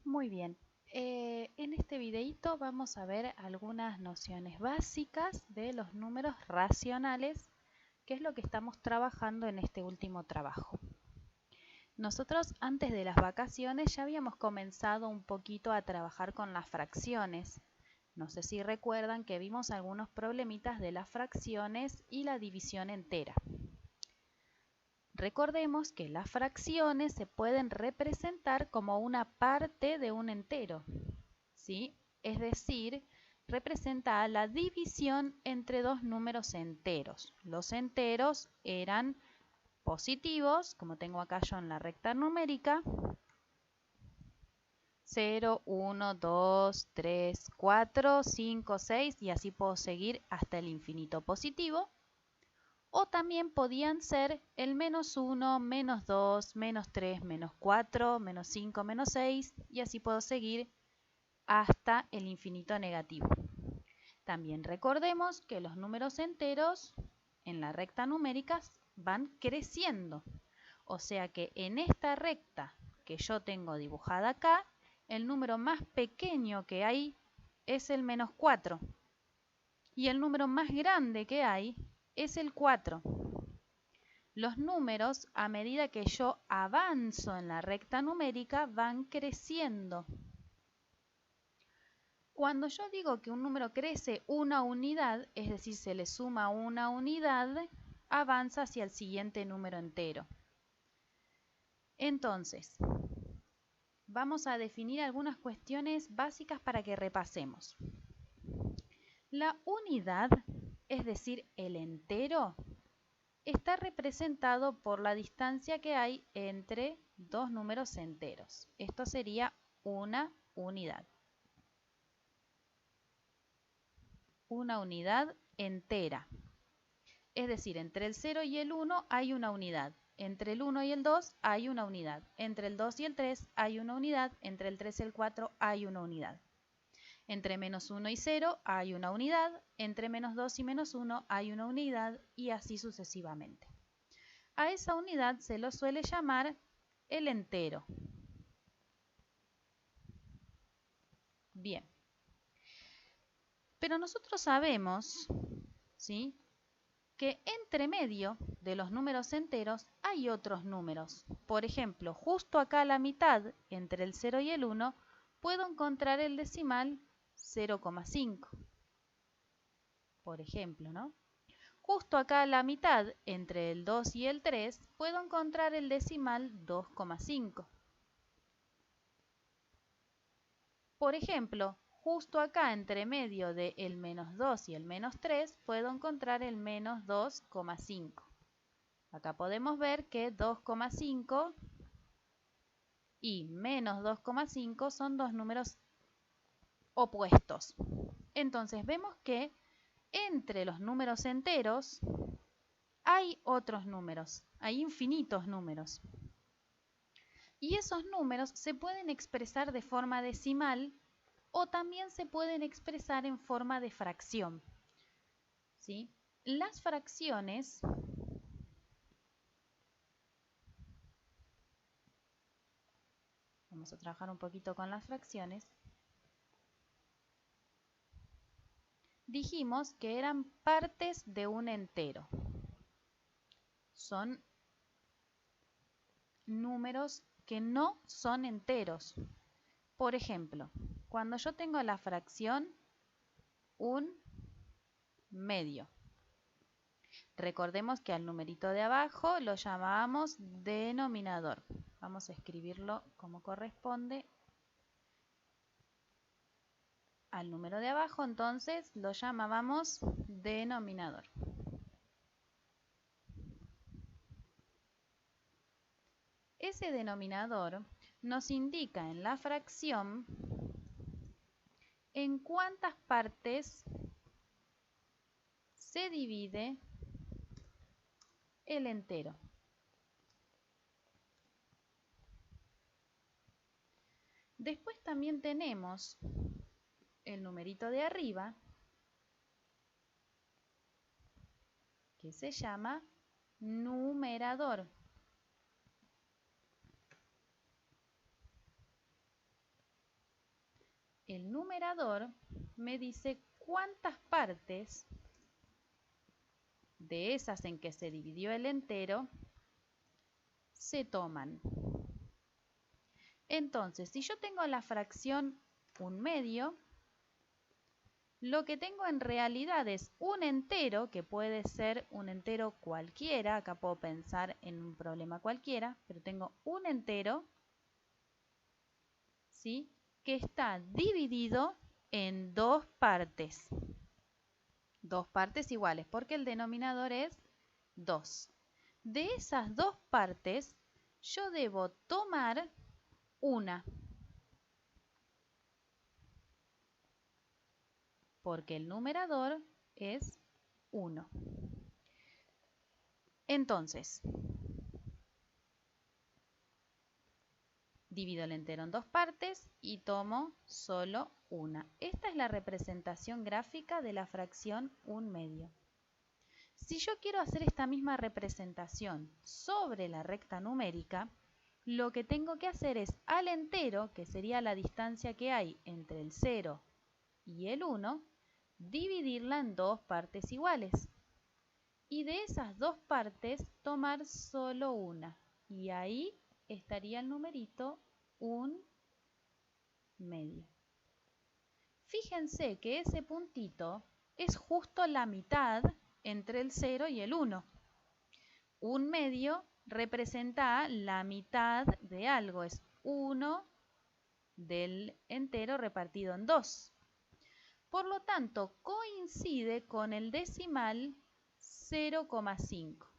Muy bien. En este videito vamos a ver algunas nociones básicas de los números racionales, que es lo que estamos trabajando en este último trabajo. Nosotros antes de las vacaciones ya habíamos comenzado un poquito a trabajar con las fracciones. No sé si recuerdan que vimos algunos problemitas de las fracciones y la división entera. Recordemos que las fracciones se pueden representar como una parte de un entero, ¿sí? Es decir, representa la división entre dos números enteros. Los enteros eran positivos, como tengo acá yo en la recta numérica, 0, 1, 2, 3, 4, 5, 6 y así puedo seguir hasta el infinito positivo. O también podían ser el menos 1, menos 2, menos 3, menos 4, menos 5, menos 6 y así puedo seguir hasta el infinito negativo. También recordemos que los números enteros en la recta numérica van creciendo. O sea que en esta recta que yo tengo dibujada acá, el número más pequeño que hay es el menos 4. Y el número más grande que hay es el 4. Los números, a medida que yo avanzo en la recta numérica, van creciendo. Cuando yo digo que un número crece una unidad, es decir, se le suma una unidad, avanza hacia el siguiente número entero. Entonces, vamos a definir algunas cuestiones básicas para que repasemos. La unidad, es decir, el entero, está representado por la distancia que hay entre dos números enteros. Esto sería una unidad. Una unidad entera. Es decir, entre el 0 y el 1 hay una unidad. Entre el 1 y el 2 hay una unidad. Entre el 2 y el 3 hay una unidad. Entre el 3 y el 4 hay una unidad. Entre menos 1 y 0 hay una unidad. Entre menos 2 y menos 1 hay una unidad y así sucesivamente. A esa unidad se lo suele llamar el entero. Bien. Pero nosotros sabemos, ¿sí?, que entre medio de los números enteros hay otros números. Por ejemplo, justo acá a la mitad, entre el 0 y el 1, puedo encontrar el decimal 0,5. Por ejemplo, ¿no? Justo acá a la mitad, entre el 2 y el 3, puedo encontrar el decimal 2,5. Por ejemplo, justo acá entre medio de el menos 2 y el menos 3, puedo encontrar el menos 2,5. Acá podemos ver que 2,5 y menos 2,5 son dos números opuestos. Entonces vemos que entre los números enteros hay otros números, hay infinitos números. Y esos números se pueden expresar de forma decimal o también se pueden expresar en forma de fracción, ¿sí? Las fracciones vamos a trabajar un poquito con las fracciones. Dijimos que eran partes de un entero. Son números que no son enteros. Por ejemplo, cuando yo tengo la fracción 1/2. Recordemos que al numerito de abajo lo llamábamos denominador. Vamos a escribirlo como corresponde. Al número de abajo, entonces, lo llamábamos denominador. Ese denominador nos indica en la fracción en cuántas partes se divide el entero. Después también tenemos el numerito de arriba, que se llama numerador. el numerador me dice cuántas partes de esas en que se dividió el entero se toman. Entonces, si yo tengo la fracción 1/2, lo que tengo en realidad es un entero, que puede ser un entero cualquiera. Acá puedo pensar en un problema cualquiera, pero tengo un entero, ¿sí?, que está dividido en dos partes. Dos partes iguales, porque el denominador es 2. De esas dos partes, yo debo tomar una, porque el numerador es 1. Entonces, divido el entero en dos partes y tomo solo una. Esta es la representación gráfica de la fracción 1/2. Si yo quiero hacer esta misma representación sobre la recta numérica, lo que tengo que hacer es al entero, que sería la distancia que hay entre el 0 y el 1, dividirla en dos partes iguales. Y de esas dos partes tomar solo una. Y ahí estaría el numerito 1/2. Fíjense que ese puntito es justo la mitad entre el 0 y el 1. 1/2 representa la mitad de algo, es 1 del entero repartido en 2. Por lo tanto, coincide con el decimal 0,5.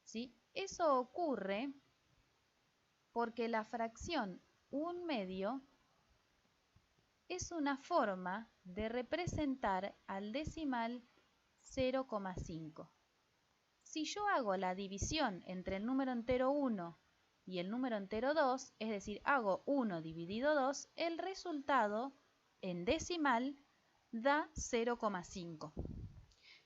¿Sí? Eso ocurre porque la fracción 1/2 es una forma de representar al decimal 0,5. Si yo hago la división entre el número entero 1 y el número entero 2, es decir, hago 1 dividido 2, el resultado en decimal da 0,5.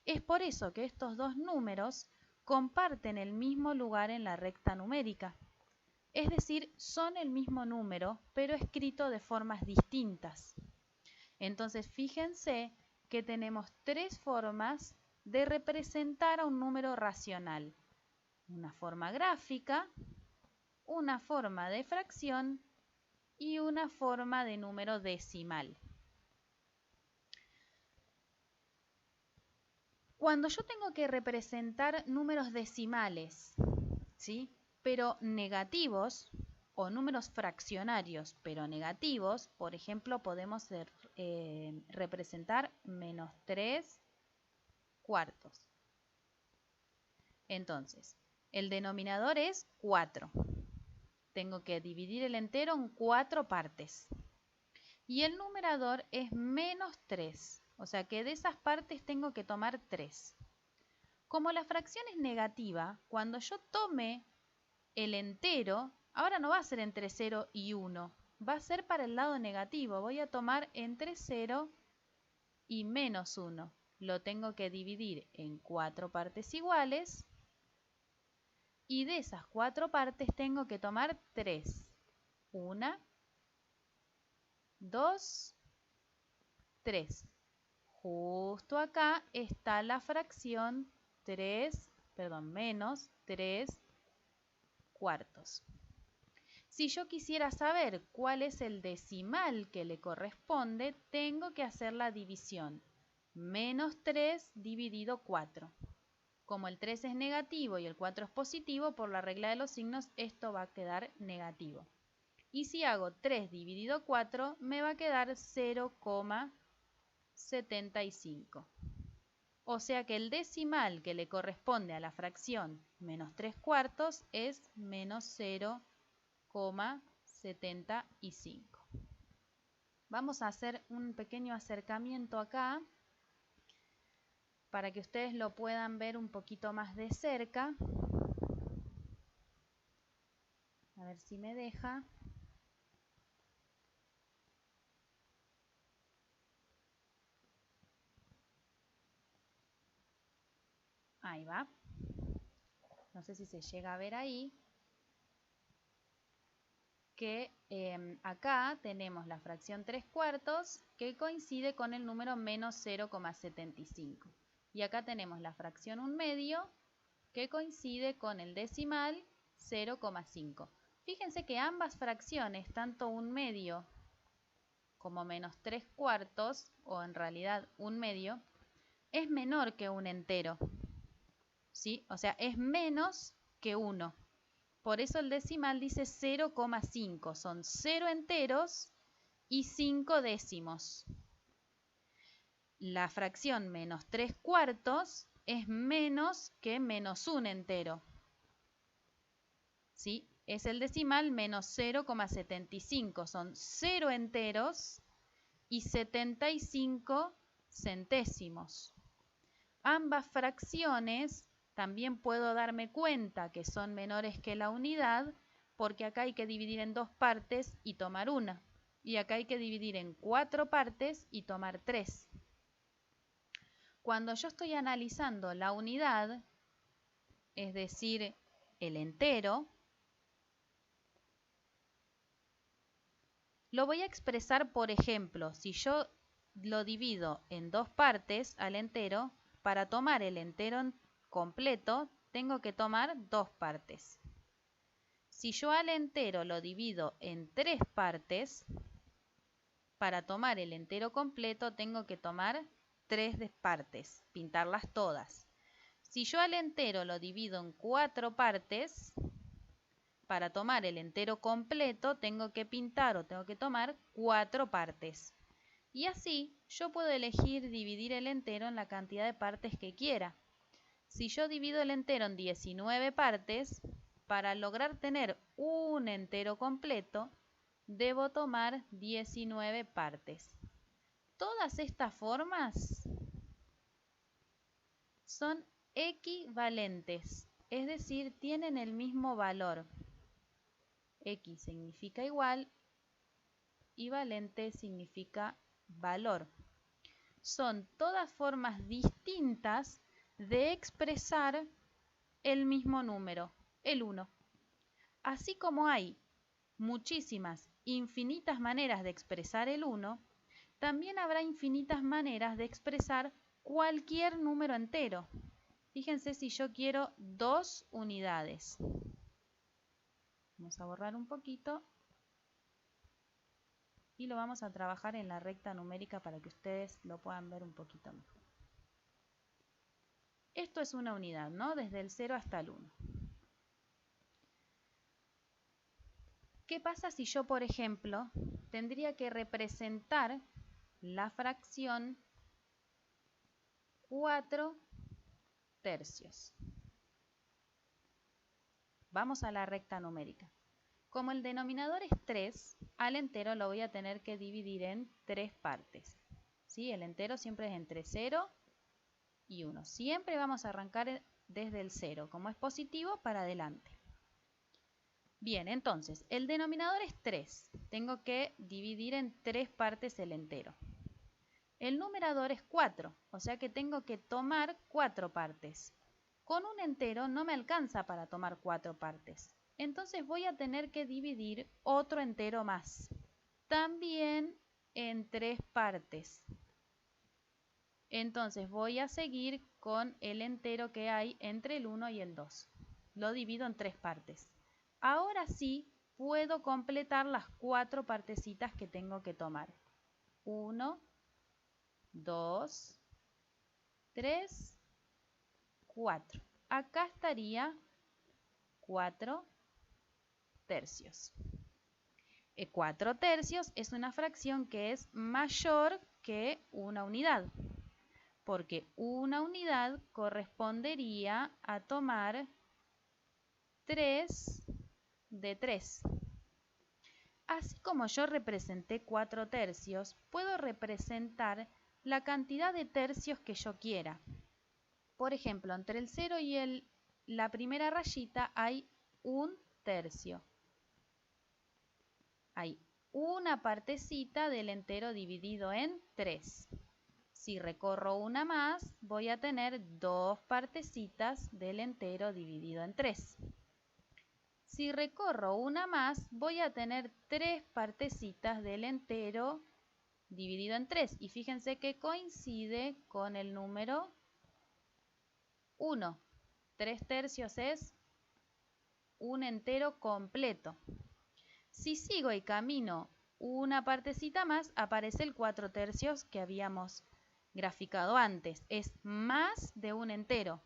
Es por eso que estos dos números comparten el mismo lugar en la recta numérica. Es decir, son el mismo número, pero escrito de formas distintas. Entonces, fíjense que tenemos tres formas de representar a un número racional. Una forma gráfica, una forma de fracción y una forma de número decimal. Cuando yo tengo que representar números decimales, ¿sí?, pero negativos, o números fraccionarios pero negativos, por ejemplo, podemos representar -3 cuartos. Entonces, el denominador es 4. Tengo que dividir el entero en 4 partes. Y el numerador es -3. O sea que de esas partes tengo que tomar 3. Como la fracción es negativa, cuando yo tome el entero, ahora no va a ser entre 0 y 1, va a ser para el lado negativo. Voy a tomar entre 0 y -1. Lo tengo que dividir en 4 partes iguales. Y de esas 4 partes tengo que tomar 3. 1, 2, 3. Justo acá está la fracción menos 3 cuartos. Si yo quisiera saber cuál es el decimal que le corresponde, tengo que hacer la división. -3 dividido 4. Como el 3 es negativo y el 4 es positivo, por la regla de los signos, esto va a quedar negativo. Y si hago 3 dividido 4, me va a quedar 0,75. O sea que el decimal que le corresponde a la fracción -3 cuartos es -0,75. Vamos a hacer un pequeño acercamiento acá para que ustedes lo puedan ver un poquito más de cerca. A ver si me deja. Ahí va. No sé si se llega a ver ahí. que acá tenemos la fracción 3/4 que coincide con el número menos 0,75. Y acá tenemos la fracción 1/2 que coincide con el decimal 0,5. Fíjense que ambas fracciones, tanto 1/2 como menos 3/4, o en realidad 1/2, es menor que un entero, ¿sí? O sea, es menos que 1. Por eso el decimal dice 0,5. Son 0 enteros y 5 décimos. La fracción menos 3/4 es menos que menos 1 entero, ¿sí? Es el decimal menos 0,75. Son 0 enteros y 75 centésimos. Ambas fracciones también puedo darme cuenta que son menores que la unidad, porque acá hay que dividir en 2 partes y tomar una. Y acá hay que dividir en 4 partes y tomar 3. Cuando yo estoy analizando la unidad, es decir, el entero, lo voy a expresar, por ejemplo, si yo lo divido en 2 partes al entero, para tomar el entero completo, tengo que tomar 2 partes. Si yo al entero lo divido en 3 partes, para tomar el entero completo tengo que tomar 3 partes, pintarlas todas. Si yo al entero lo divido en 4 partes, para tomar el entero completo tengo que pintar o tengo que tomar 4 partes. Y así yo puedo elegir dividir el entero en la cantidad de partes que quiera. Si yo divido el entero en 19 partes, para lograr tener un entero completo, debo tomar 19 partes. Todas estas formas son equivalentes, es decir, tienen el mismo valor. X significa igual y valente significa valor. Son todas formas distintas de expresar el mismo número, el 1. Así como hay muchísimas, infinitas maneras de expresar el 1, también habrá infinitas maneras de expresar cualquier número entero. Fíjense si yo quiero 2 unidades. Vamos a borrar un poquito y lo vamos a trabajar en la recta numérica para que ustedes lo puedan ver un poquito mejor. Esto es una unidad, ¿no? Desde el 0 hasta el 1. ¿Qué pasa si yo, por ejemplo, tendría que representar la fracción 4 tercios? Vamos a la recta numérica. Como el denominador es 3, al entero lo voy a tener que dividir en 3 partes. ¿Sí? El entero siempre es entre 0 y 1. Siempre vamos a arrancar desde el 0. Como es positivo, para adelante. Bien, entonces, el denominador es 3. Tengo que dividir en 3 partes el entero. El numerador es 4, o sea que tengo que tomar 4 partes. Con un entero no me alcanza para tomar 4 partes. Entonces voy a tener que dividir otro entero más. También en 3 partes. Entonces voy a seguir con el entero que hay entre el 1 y el 2. Lo divido en 3 partes. Ahora sí puedo completar las 4 partecitas que tengo que tomar. 1, 2, 3, 4. Acá estaría 4 tercios. 4 tercios es una fracción que es mayor que una unidad, porque una unidad correspondería a tomar 3 de 3. Así como yo representé 4 tercios, puedo representar la cantidad de tercios que yo quiera. Por ejemplo, entre el 0 y la primera rayita hay 1 tercio. Hay una partecita del entero dividido en 3. Si recorro una más, voy a tener 2 partecitas del entero dividido en 3. Si recorro una más, voy a tener 3 partecitas del entero dividido en 3. Y fíjense que coincide con el número 1. 3 tercios es un entero completo. Si sigo y camino una partecita más, aparece el 4 tercios que habíamos graficado antes. Es más de un entero.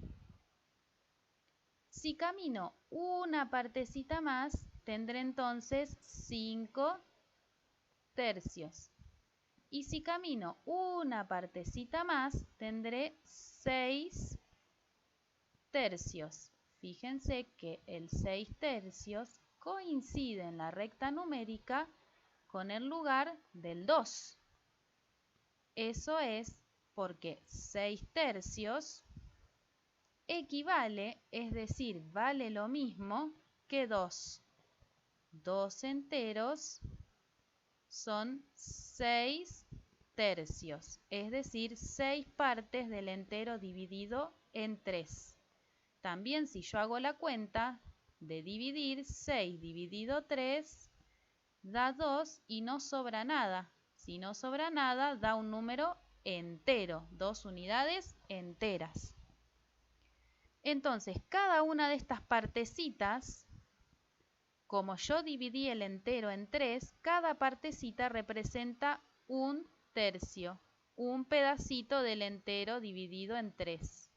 Si camino una partecita más, tendré entonces 5 tercios. Y si camino una partecita más, tendré 6 tercios. Fíjense que el 6 tercios coincide en la recta numérica con el lugar del 2. Eso es porque 6 tercios equivale, es decir, vale lo mismo que 2. 2 enteros son 6 tercios, es decir, 6 partes del entero dividido en 3. También si yo hago la cuenta de dividir, 6 dividido 3 da 2 y no sobra nada. Si no sobra nada, da un número entero, 2 unidades enteras. Entonces, cada una de estas partecitas, como yo dividí el entero en 3, cada partecita representa un tercio, un pedacito del entero dividido en 3.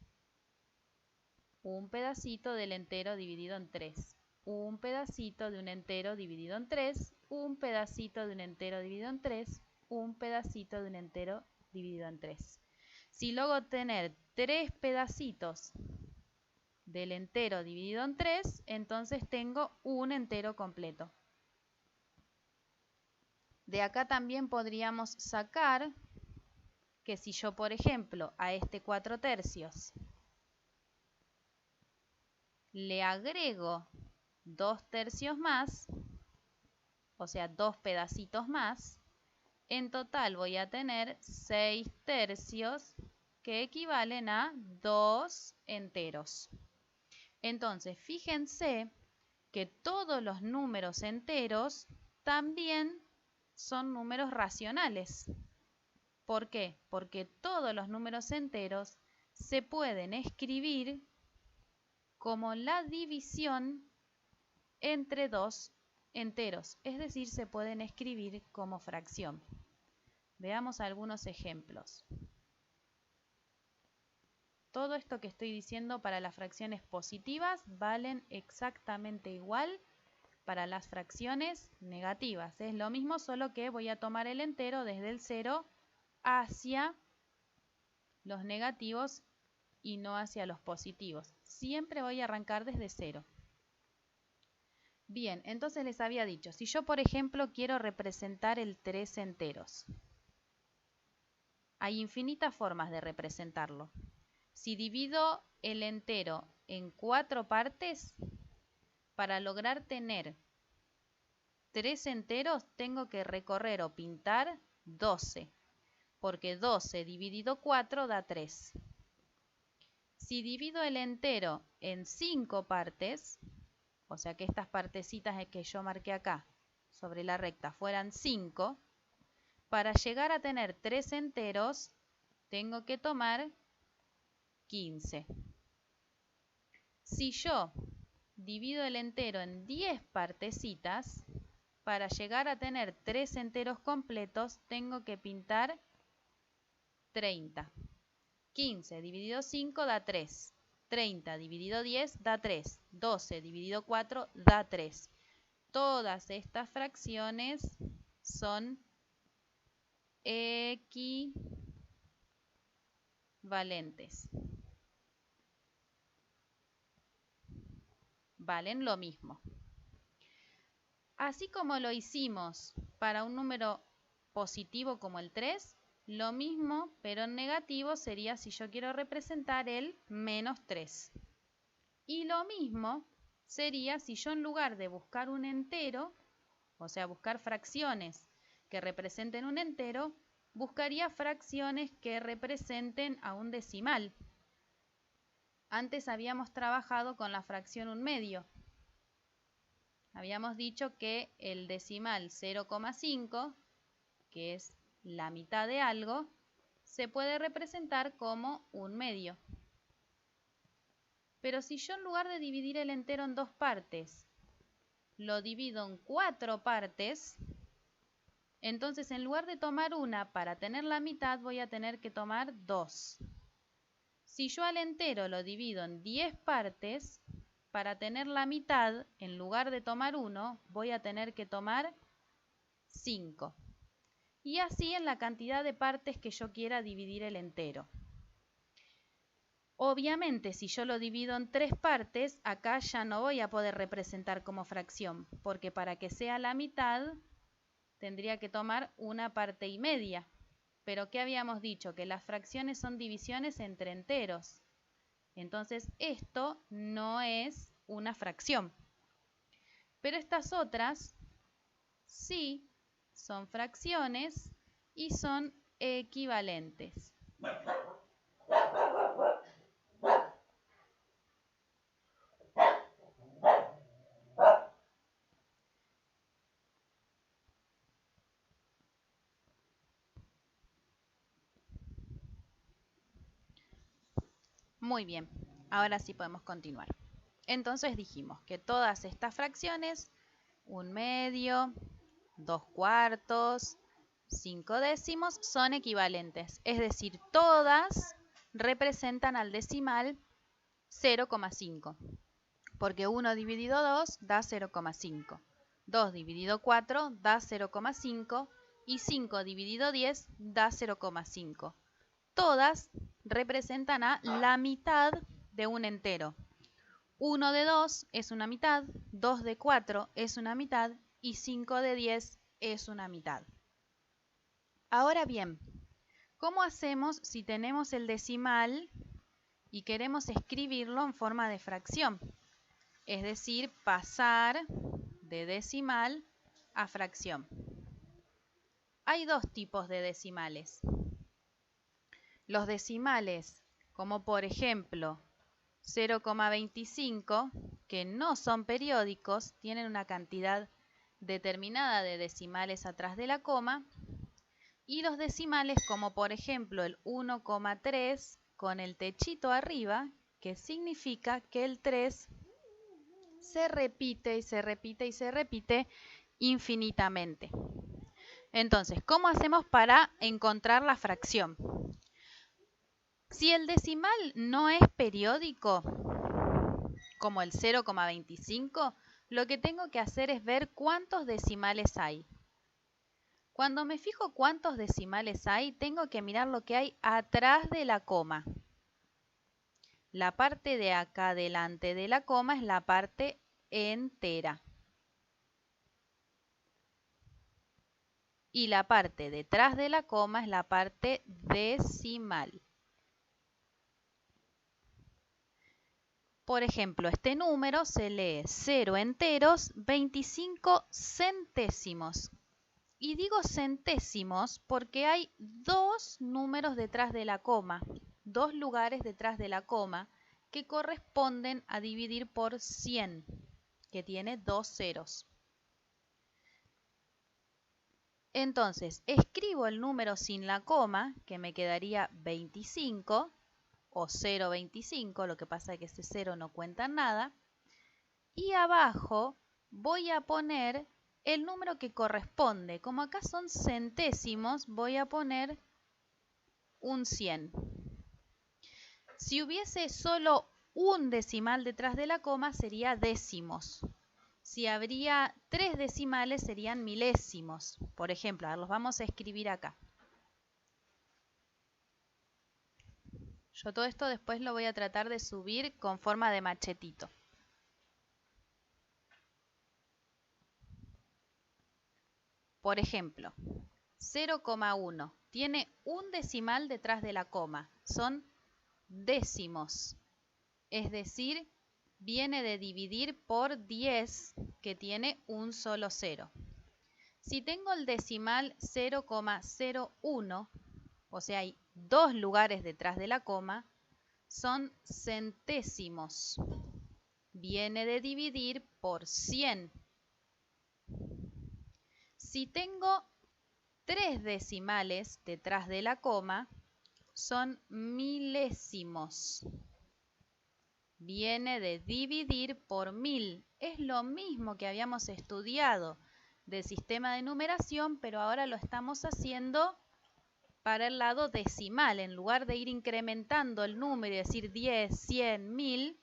Un pedacito del entero dividido en 3. Un pedacito de un entero dividido en 3. Un pedacito de un entero dividido en 3. Un pedacito de un entero dividido en 3. Si logro tener 3 pedacitos del entero dividido en 3, entonces tengo un entero completo. De acá también podríamos sacar que si yo, por ejemplo, a este 4 tercios le agrego 2 tercios más, o sea, 2 pedacitos más, en total voy a tener 6 tercios que equivalen a 2 enteros. Entonces, fíjense que todos los números enteros también son números racionales. ¿Por qué? Porque todos los números enteros se pueden escribir como la división entre dos enteros, es decir, se pueden escribir como fracción. Veamos algunos ejemplos. Todo esto que estoy diciendo para las fracciones positivas valen exactamente igual para las fracciones negativas. Es lo mismo, solo que voy a tomar el entero desde el 0 hacia los negativos y no hacia los positivos. Siempre voy a arrancar desde 0. Bien, entonces les había dicho, si yo por ejemplo quiero representar el 3 enteros, hay infinitas formas de representarlo. Si divido el entero en 4 partes, para lograr tener 3 enteros tengo que recorrer o pintar 12, porque 12 dividido 4 da 3. Si divido el entero en 5 partes, o sea que estas partecitas que yo marqué acá sobre la recta fueran 5, para llegar a tener 3 enteros tengo que tomar 15. Si yo divido el entero en 10 partecitas, para llegar a tener 3 enteros completos tengo que pintar 30. 15 dividido 5 da 3. 30 dividido 10 da 3. 12 dividido 4 da 3. Todas estas fracciones son equivalentes. Valen lo mismo. Así como lo hicimos para un número positivo como el 3, lo mismo, pero en negativo, sería si yo quiero representar el menos 3. Y lo mismo sería si yo en lugar de buscar un entero, o sea, buscar fracciones que representen un entero, buscaría fracciones que representen a un decimal. Antes habíamos trabajado con la fracción 1/2. Habíamos dicho que el decimal 0,5, que es la mitad de algo, se puede representar como un medio. Pero si yo en lugar de dividir el entero en 2 partes, lo divido en 4 partes, entonces en lugar de tomar una para tener la mitad, voy a tener que tomar 2. Si yo al entero lo divido en 10 partes, para tener la mitad, en lugar de tomar 1, voy a tener que tomar 5. Y así en la cantidad de partes que yo quiera dividir el entero. Obviamente, si yo lo divido en 3 partes, acá ya no voy a poder representar como fracción, porque para que sea la mitad, tendría que tomar una parte y media. Pero ¿qué habíamos dicho? Que las fracciones son divisiones entre enteros. Entonces, esto no es una fracción. Pero estas otras sí son fracciones y son equivalentes. Muy bien, ahora sí podemos continuar. Entonces dijimos que todas estas fracciones, 1/2, 2/4, 5/10, son equivalentes. Es decir, todas representan al decimal 0,5. Porque 1 dividido 2 da 0,5. 2 dividido 4 da 0,5 y 5 dividido 10 da 0,5. Todas representan a la mitad de un entero. 1 de 2 es una mitad, 2 de 4 es una mitad y 5 de 10 es una mitad. Ahora bien, ¿cómo hacemos si tenemos el decimal y queremos escribirlo en forma de fracción? Es decir, pasar de decimal a fracción. Hay dos tipos de decimales. Los decimales, como por ejemplo 0,25, que no son periódicos, tienen una cantidad determinada de decimales atrás de la coma, y los decimales como por ejemplo el 1,3 con el techito arriba, que significa que el 3 se repite y se repite y se repite infinitamente. Entonces, ¿cómo hacemos para encontrar la fracción? Si el decimal no es periódico, como el 0,25, lo que tengo que hacer es ver cuántos decimales hay. Cuando me fijo cuántos decimales hay, tengo que mirar lo que hay atrás de la coma. La parte de acá delante de la coma es la parte entera. Y la parte detrás de la coma es la parte decimal. Por ejemplo, este número se lee 0 enteros 25 centésimos. Y digo centésimos porque hay dos números detrás de la coma, dos lugares detrás de la coma que corresponden a dividir por 100, que tiene 2 ceros. Entonces, escribo el número sin la coma, que me quedaría 25, o 0,25, lo que pasa es que ese 0 no cuenta nada. Y abajo voy a poner el número que corresponde. Como acá son centésimos, voy a poner un 100. Si hubiese solo un decimal detrás de la coma, sería décimos. Si habría 3 decimales, serían milésimos. Por ejemplo, a ver, los vamos a escribir acá. Yo todo esto después lo voy a tratar de subir con forma de machetito. Por ejemplo, 0,1 tiene un decimal detrás de la coma. Son décimos. Es decir, viene de dividir por 10, que tiene un solo cero. Si tengo el decimal 0,01, o sea, hay dos lugares detrás de la coma, son centésimos. Viene de dividir por 100, Si tengo 3 decimales detrás de la coma, son milésimos. Viene de dividir por 1000. Es lo mismo que habíamos estudiado del sistema de numeración, pero ahora lo estamos haciendo para el lado decimal. En lugar de ir incrementando el número y decir 10, 100, 1000,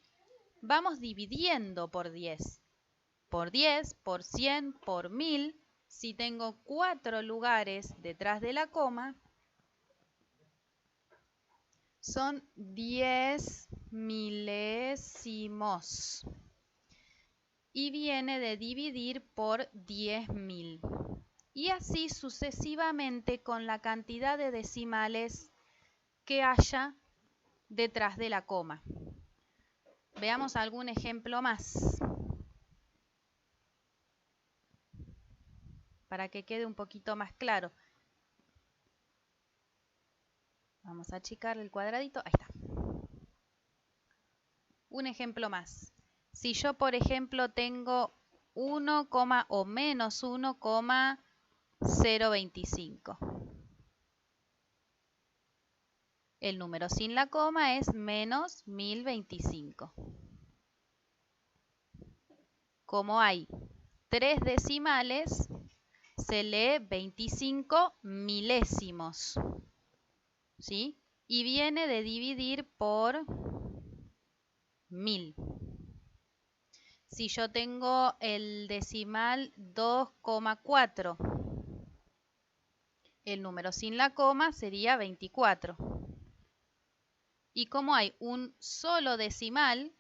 vamos dividiendo por 10. Por 10, por 100, por 1000. Si tengo 4 lugares detrás de la coma, son 10 milésimos. Y viene de dividir por 10.000. Y así sucesivamente con la cantidad de decimales que haya detrás de la coma. Veamos algún ejemplo más, para que quede un poquito más claro. Vamos a achicar el cuadradito. Ahí está. Un ejemplo más. Si yo, por ejemplo, tengo 1, o menos 1,025. El número sin la coma es menos 1025. Como hay 3 decimales, se lee 25 milésimos. ¿Sí? Y viene de dividir por 1000. Si yo tengo el decimal 2,4, el número sin la coma sería 24. Y como hay un solo decimal,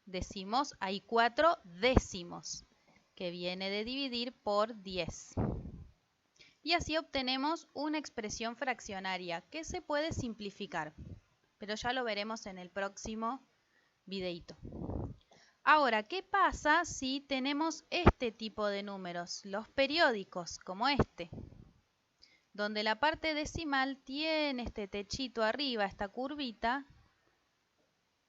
decimos hay 4 décimos, que viene de dividir por 10. Y así obtenemos una expresión fraccionaria que se puede simplificar, pero ya lo veremos en el próximo videito. Ahora, ¿qué pasa si tenemos este tipo de números, los periódicos, como este? Donde la parte decimal tiene este techito arriba, esta curvita,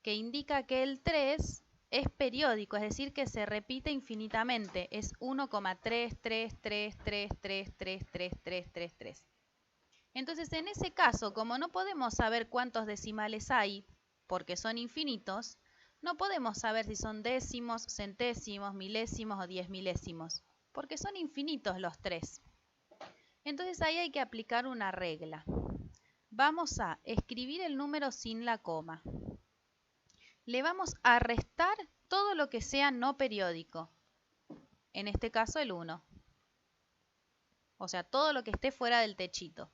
que indica que el 3 es periódico, es decir, que se repite infinitamente. Es 1,33333333333. Entonces, en ese caso, como no podemos saber cuántos decimales hay, porque son infinitos, no podemos saber si son décimos, centésimos, milésimos o 10 milésimos, porque son infinitos los 3. Entonces, ahí hay que aplicar una regla. Vamos a escribir el número sin la coma. Le vamos a restar todo lo que sea no periódico. En este caso el 1. O sea, todo lo que esté fuera del techito.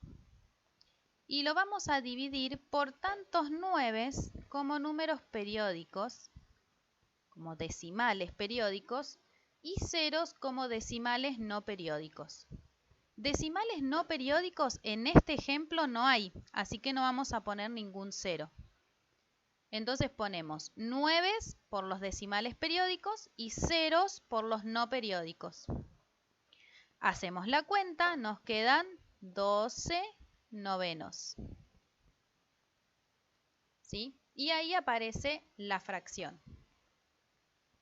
Y lo vamos a dividir por tantos 9 como números periódicos, como decimales periódicos, y ceros como decimales no periódicos. Decimales no periódicos en este ejemplo no hay, así que no vamos a poner ningún cero. Entonces ponemos 9 por los decimales periódicos y ceros por los no periódicos. Hacemos la cuenta, nos quedan 12 novenos. ¿Sí? Y ahí aparece la fracción.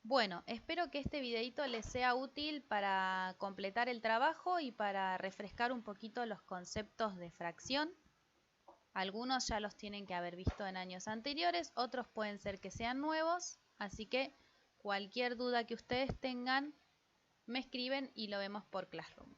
Bueno, espero que este videito les sea útil para completar el trabajo y para refrescar un poquito los conceptos de fracción. Algunos ya los tienen que haber visto en años anteriores, otros pueden ser que sean nuevos, así que cualquier duda que ustedes tengan, me escriben y lo vemos por Classroom.